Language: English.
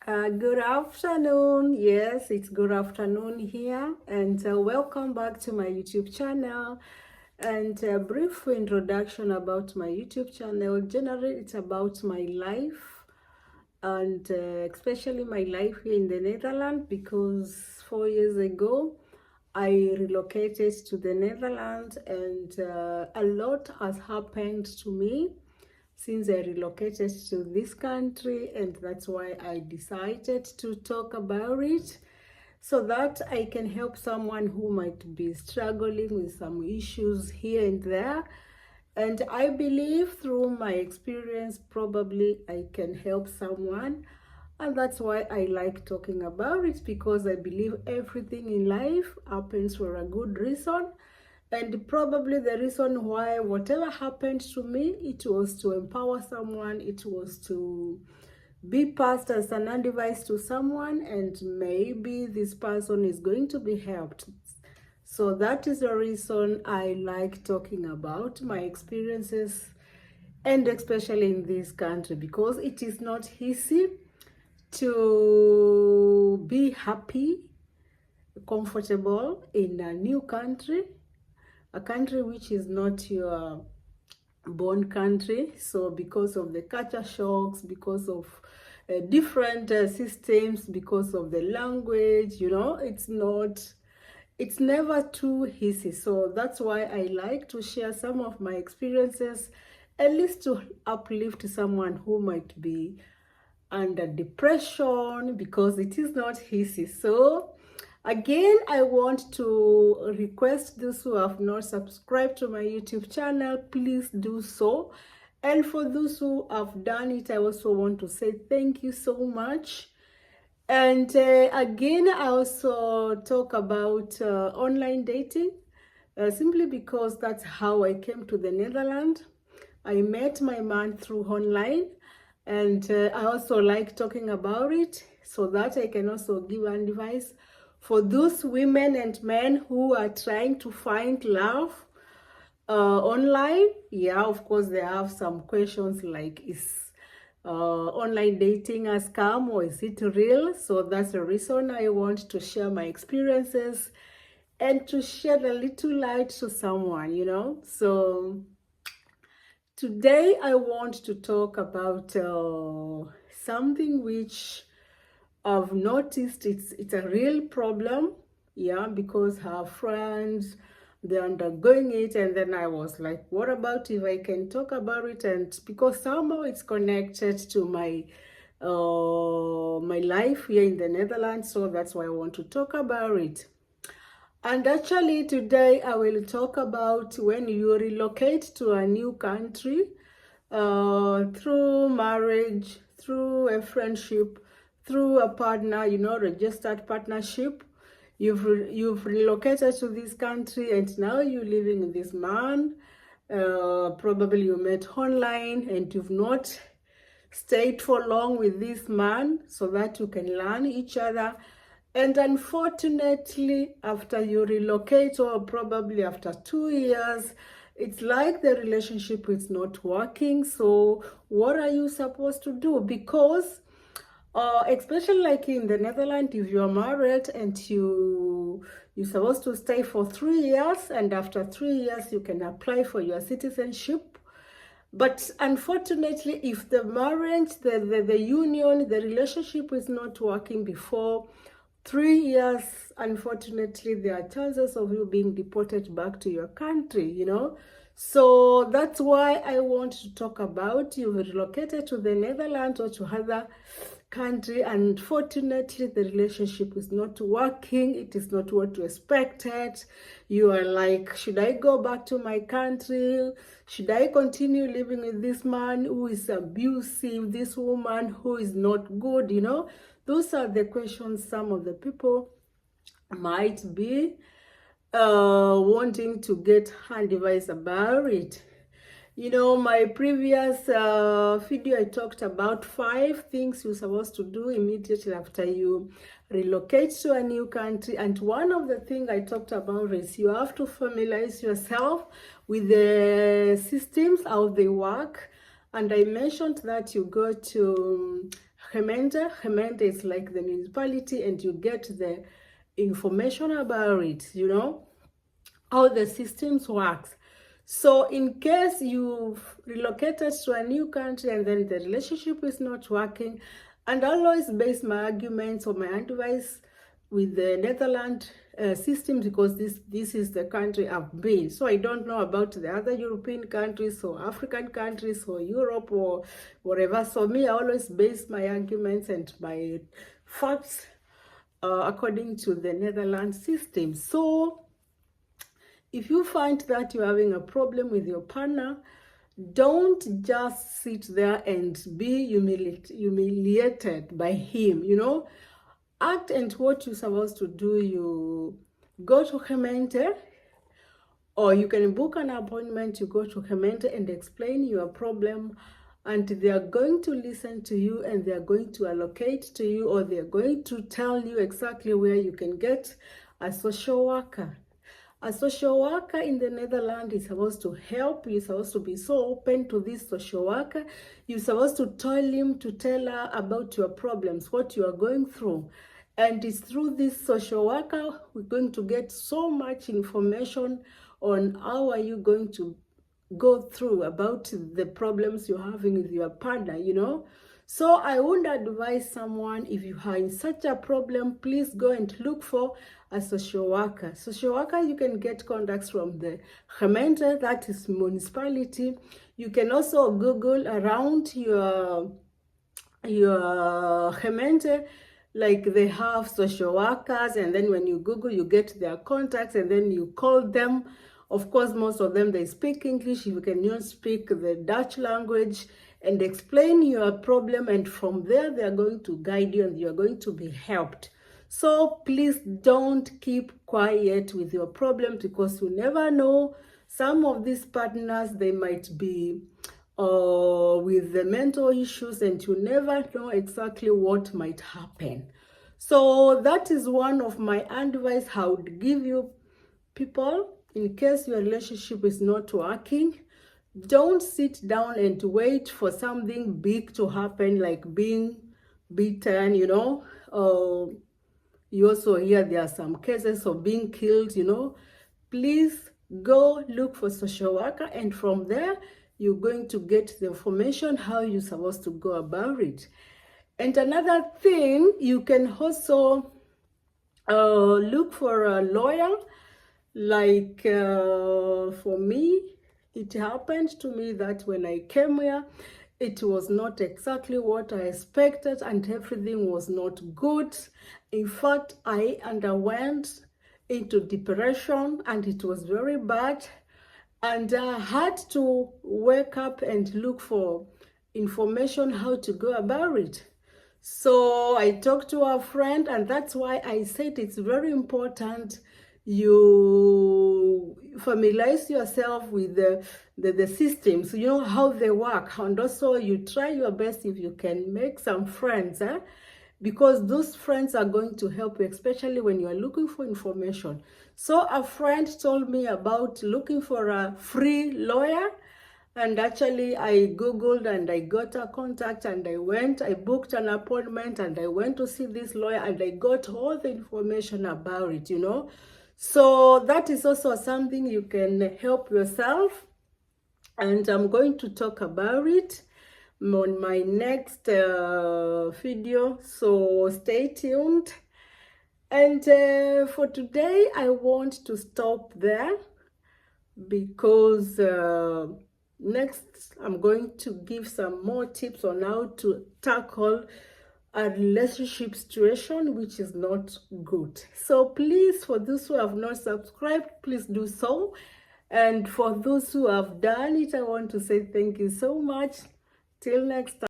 Good afternoon. Yes, it's good afternoon here, and welcome back to my YouTube channel. And a brief introduction about my YouTube channel. Generally, it's about my life, and especially my life here in the Netherlands, because 4 years ago I relocated to the Netherlands, and a lot has happened to me since I relocated to this country, and that's why I decided to talk about it so that I can help someone who might be struggling with some issues here and there. And I believe through my experience, probably I can help someone. And that's why I like talking about it, because I believe everything in life happens for a good reason. And probably the reason why whatever happened to me, it was to empower someone, it was to be passed as an advice to someone, and maybe this person is going to be helped. So that is the reason I like talking about my experiences, and especially in this country, because it is not easy to be happy, comfortable in a new country, a country which is not your born country. So because of the culture shocks, because of different systems, because of the language, it's never too easy. So that's why I like to share some of my experiences, at least to uplift someone who might be under depression, because it is not easy. So again, I want to request those who have not subscribed to my YouTube channel, please do so. And for those who have done it, I also want to say thank you so much. And again, I also talk about online dating, simply because that's how I came to the Netherlands. I met my man through online, and I also like talking about it so that I can also give advice for those women and men who are trying to find love online. Yeah, of course, they have some questions like, is online dating a scam, or is it real? So that's the reason I want to share my experiences and to shed a little light to someone. So today I want to talk about something which I've noticed it's a real problem, yeah, because her friends, they're undergoing it, and then I was like, what about if I can talk about it? And because somehow it's connected to my life here in the Netherlands, so that's why I want to talk about it. And actually today I will talk about when you relocate to a new country, through marriage, through a friendship, through a partner, registered partnership. You've relocated to this country, and now you're living with this man. Probably you met online, and you've not stayed for long with this man so that you can learn each other. And unfortunately, after you relocate, or probably after 2 years, it's like the relationship is not working. So what are you supposed to do? Because especially like in the Netherlands, if you're married and you're supposed to stay for 3 years, and after 3 years you can apply for your citizenship. But unfortunately, if the marriage, the union, the relationship is not working before 3 years, unfortunately, there are chances of you being deported back to your country. So that's why I want to talk about, you relocated to the Netherlands or to other country. Unfortunately, the relationship is not working. It is not what you expected. You are like, should I go back to my country? Should I continue living with this man who is abusive, this woman who is not good? Those are the questions some of the people might be wanting to get advice about it. My previous video, I talked about 5 things you're supposed to do immediately after you relocate to a new country. And one of the things I talked about is you have to familiarize yourself with the systems, how they work. And I mentioned that you go to Gemeente. Gemeente is like the municipality, and you get the information about it, you know, how the systems works. So in case you've relocated to a new country and then the relationship is not working, and I'll always base my arguments or my advice with the Netherlands system, because this is the country I've been. So I don't know about the other European countries or African countries or Europe or whatever. So me, I always base my arguments and my facts according to the Netherlands system. So if you find that you're having a problem with your partner, don't just sit there and be humiliated by him, you know. Act, and what you're supposed to do, you go to Gemeente, or you can book an appointment, you go to Gemeente and explain your problem, and they are going to listen to you, and they are going to allocate to you, or they are going to tell you exactly where you can get a social worker. A social worker in the Netherlands is supposed to help. You're supposed to be so open to this social worker. You're supposed to tell him, to tell her about your problems, what you are going through. And it's through this social worker we're going to get so much information on how are you going to go through about the problems you're having with your partner, you know. So I would advise someone, if you are in such a problem, please go and look for a social worker. Social worker, you can get contacts from the gemeente, that is municipality. You can also Google around your gemeente, like they have social workers, and then when you Google, you get their contacts, and then you call them. Of course, most of them, they speak English. You can even speak the Dutch language and explain your problem, and from there, they are going to guide you and you are going to be helped. So please don't keep quiet with your problem, because you never know. Some of these partners, they might be with the mental issues, and you never know exactly what might happen. So that is one of my advice I would give you people. In case your relationship is not working, don't sit down and wait for something big to happen, like being beaten, you know. You also hear there are some cases of being killed, you know. Please go look for social worker, and from there you're going to get the information how you're supposed to go about it. And another thing, you can also look for a lawyer. Like for me, it happened to me that when I came here, it was not exactly what I expected, and everything was not good. In fact, I underwent into depression, and it was very bad. And I had to wake up and look for information how to go about it. So I talked to a friend, and that's why I said it's very important you familiarize yourself with the systems, you know, how they work, and also you try your best if you can make some friends, because those friends are going to help you, especially when you are looking for information. So a friend told me about looking for a free lawyer, and actually I Googled and I got a contact, and I booked an appointment, and I went to see this lawyer, and I got all the information about it, you know. So that is also something you can help yourself, and I'm going to talk about it on my next video, so stay tuned. And for today, I want to stop there, because next I'm going to give some more tips on how to tackle a relationship situation which is not good. So please, for those who have not subscribed, please do so. And for those who have done it, I want to say thank you so much. Till next time.